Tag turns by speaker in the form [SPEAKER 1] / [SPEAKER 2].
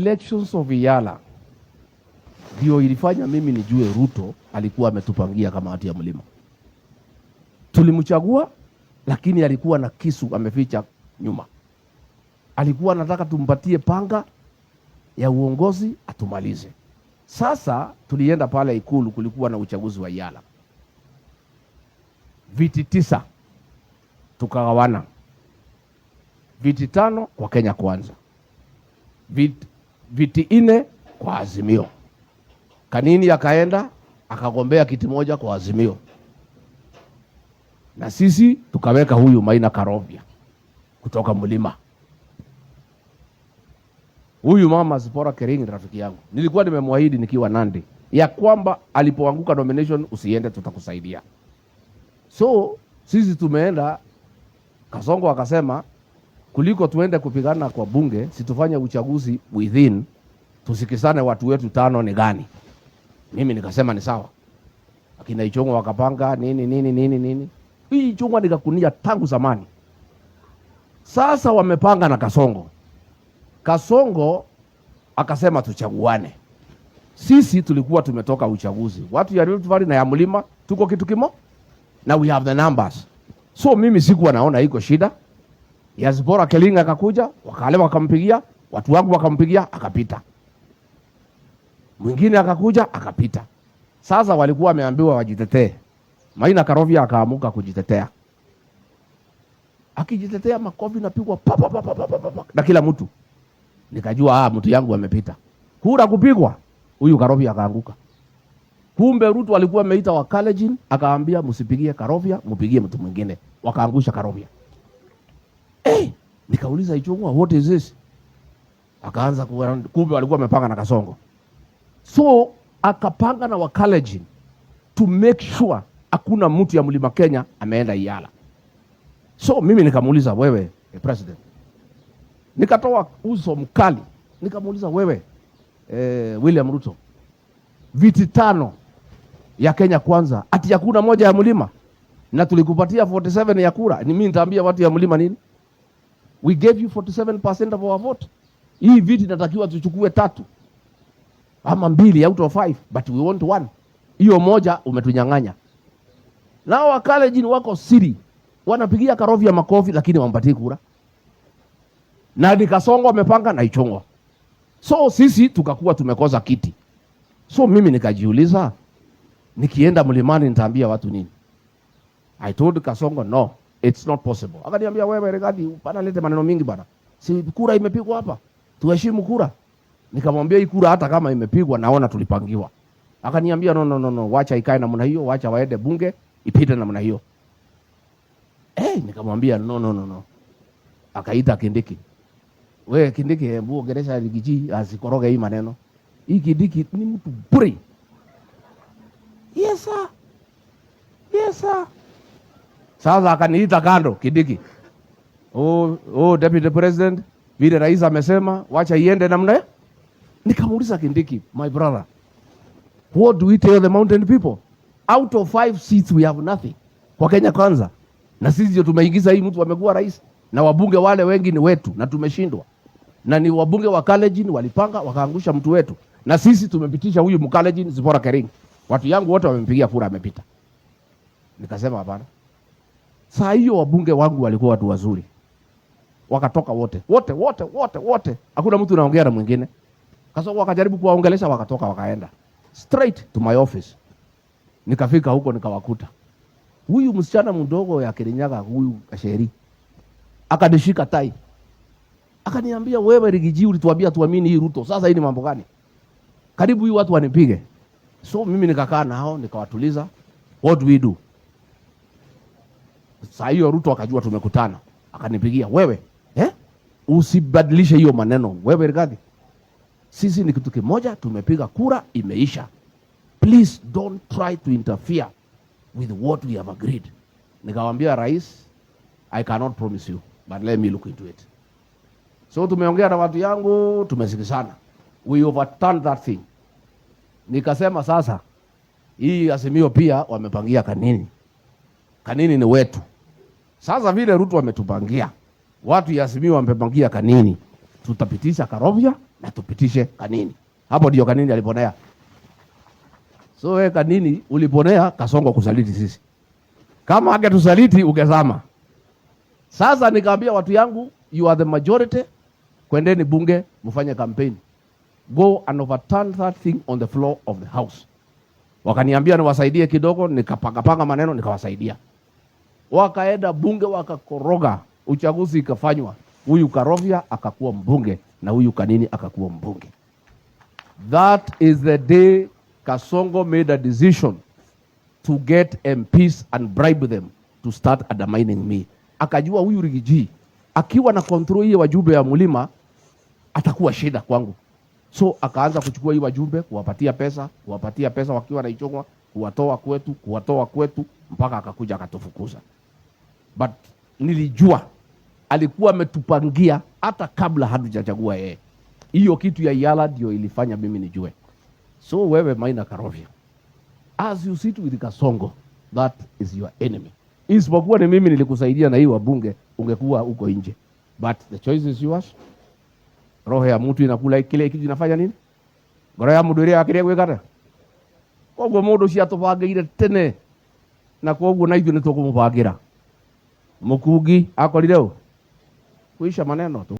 [SPEAKER 1] Elections of Yala ndio ilifanya mimi nijue Ruto alikuwa ametupangia kama hati ya mlima. Tulimchagua, lakini alikuwa na kisu ameficha nyuma. Alikuwa anataka tumpatie panga ya uongozi atumalize. Sasa tulienda pale Ikulu, kulikuwa na uchaguzi wa Yala. Viti 9 tukagawana. Viti 5 kwa Kenya Kwanza. Viti 4 kwa Azimio. Kanini akaenda akagombea kiti moja kwa Azimio. Na sisi tukaweka huyu Maina Karovia kutoka Mlima. Huyu mama Zipporah Kering ni rafiki yangu. Nilikuwa nimemwahidi nikiwa Nandi ya kwamba alipoanguka nomination usiende, tutakusaidia. So sisi tumeenda, Kasongo akasema kuliko tuende kupigana kwa bunge, situfanye uchaguzi within, tusikisane watu wetu 5 ni gani. Mimi nikasema ni sawa. Akina Ichung'wa wakapanga nini. Hii Ichung'wa nikakunia tangu zamani. Sasa wamepanga na Kasongo. Kasongo akasema tuchaguane. Sisi tulikuwa tumetoka uchaguzi. Watu ya Rift Valley na ya Mlima tuko kitu kimo, na we have the numbers. So mimi sikuwa naona iko shida. Ya Zipporah Kering akakuja, wakale wakampigia, watu wangu wakampigia, akapita. Mwingine akakuja, akapita. Sasa walikuwa wameambiwa wajitetee. Maina Karovia akaamuka kujitetea. Akijitetea makofi napigwa na kila mtu. Nikajua mtu yangu amepita. Kura kupigwa, huyu Karovia akaanguka. Kumbe Ruto alikuwa ameita Wakalenjin, akaambia msipigie Karovia, mpigie mtu mwingine. Wakaangusha Karovia. Nikauliza Ichung'wa, what is this? Akaanza kumbe walikuwa wamepanga na Kasongo. So akapanga na Wakalenjin to make sure hakuna mtu ya Mlima Kenya ameenda Yala. So mimi nikamuuliza, wewe president, nikatoa uso mkali, nikamuuliza wewe William Ruto, viti 5 ya Kenya Kwanza ati hakuna moja ya Mlima, na tulikupatia 47 ya kura. Ni mimi nitaambia watu ya Mlima nini? We gave you 47% of our vote. Hii viti natakiwa tuchukue 3 ama 2 out of 5, but we want 1. Hiyo moja umetunyang'anya. Nao Wakalenjin wako siri, wanapigia Karovia makofi lakini wampatie kura. Na ni Kasongo amepanga na Ichung'wa. So sisi tukakuwa tumekosa kiti. So mimi nikajiuliza, nikienda Mlimani nitaambia watu nini? I told Kasongo, no, it's not possible. Akaniambia, wewe Regadi, bana lete maneno mingi bana. Si kura imepigwa hapa. Tuheshimu kura. Nikamwambia hii kura hata kama imepigwa naona tulipangiwa. Akaniambia no, wacha ikae namna hiyo, wacha waende bunge ipite namna hiyo. Nikamwambia no. Akaita Kindiki. Wewe Kindiki, hebu ongelesha Rigiji asikoroge hii maneno. Hii Kindiki ni mtu bure. Yes sir. Sasa akaniita kando Kindiki. Deputy President, vile rais amesema wacha iende namna. Nikamuuliza Kindiki, my brother, what do we tell the mountain people? Out of 5 seats we have nothing. Kwa Kenya Kwanza. Na sisi ndio tumeingiza hii mtu amekuwa rais, na wabunge wale wengi ni wetu na tumeshindwa. Na ni wabunge wa Kalenjin walipanga wakaangusha mtu wetu. Na sisi tumepitisha huyu Mkalenjin Zipporah Kering. Watu yangu wote wamempigia kura amepita. Nikasema hapana. Saa hiyo wabunge wangu walikuwa watu wazuri. Wakatoka wote. Hakuna mtu anaongea na mwingine. Kasongo wakajaribu kuwaongelesha, wakatoka wakaenda straight to my office. Nikafika huko nikawakuta huyu msichana mdogo ya Kirinyaga, huyu Kasheri, akanishika tai. Akaniambia, wewe Rigiji, ulituambia tuamini hii Ruto. Sasa hii ni mambo gani? Karibu hii watu wanipige. So mimi nikakaa nao nikawatuliza. What do we do? Saa hiyo Ruto akajua tumekutana. Akanipigia, wewe usibadilishe hiyo maneno. Wewe Rigadi, sisi ni kitu kimoja, tumepiga kura, imeisha. Please don't try to interfere with what we have agreed. Nikamwambia rais, I cannot promise you, but let me look into it. So tumeongea na watu yangu, tumesikizana. We overturned that thing. Nikasema sasa, hii Azimio pia wamepangia Kanini. Kanini ni wetu. Sasa vile Ruto wametupangia, watu ya Azimio wamepangia Kanini, tutapitisha Karovia na na tupitishe Kanini. Hapo ndio Kanini aliponea. So wewe Kanini uliponea Kasongo kusaliti sisi. Kama angetusaliti ungezama. Sasa nikaambia watu yangu, you are the majority, kwendeni bunge mfanye campaign. Go and overturn that thing on the floor of the house. Wakaniambia niwasaidie kidogo, nikapanga maneno nikawasaidia. Wakaenda bunge wakakoroga, uchaguzi ikafanywa. Huyu Karovia akakuwa mbunge na huyu Kanini akakuwa mbunge. That is the day Kasongo made a decision to get MPs and bribe them to start undermining me. Akajua huyu Rigiji akiwa na control hii wajumbe ya Mulima atakuwa shida kwangu. So akaanza kuchukua hii wajumbe, kuwapatia pesa wakiwa na Ichong'wa, kuwatoa kwetu mpaka akakuja akatufukuza. But nilijua alikuwa ametupangia hata kabla hatujachagua yeye. Hiyo kitu ya Yala ndio ilifanya mimi nijue. So wewe Maina Karovia, as you sit with Kasongo, that is your enemy. Isipokuwa ni mimi nilikusaidia na hii wabunge, ungekuwa uko nje. But the choice is yours. Roho ya mtu inakula kile kitu inafanya nini? Roho ya mtu ile akiria gwekata. Koguo mundu cia tubangeire tene na koguo na ithu ni tukumubangira. Mukungi akorire u kuisha maneno tu.